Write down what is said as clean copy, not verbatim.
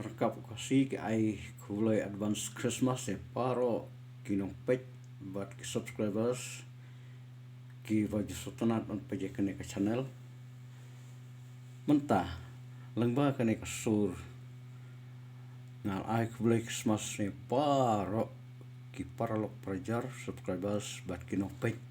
Rakap kasi ke ay kulay advance Christmas paro kinong page but subscribers ki wajah sutanat on page kene ka channel mentah langba kene ka sur ngal ay kulay Christmas paro ki paralok prajar subscribers but kinong page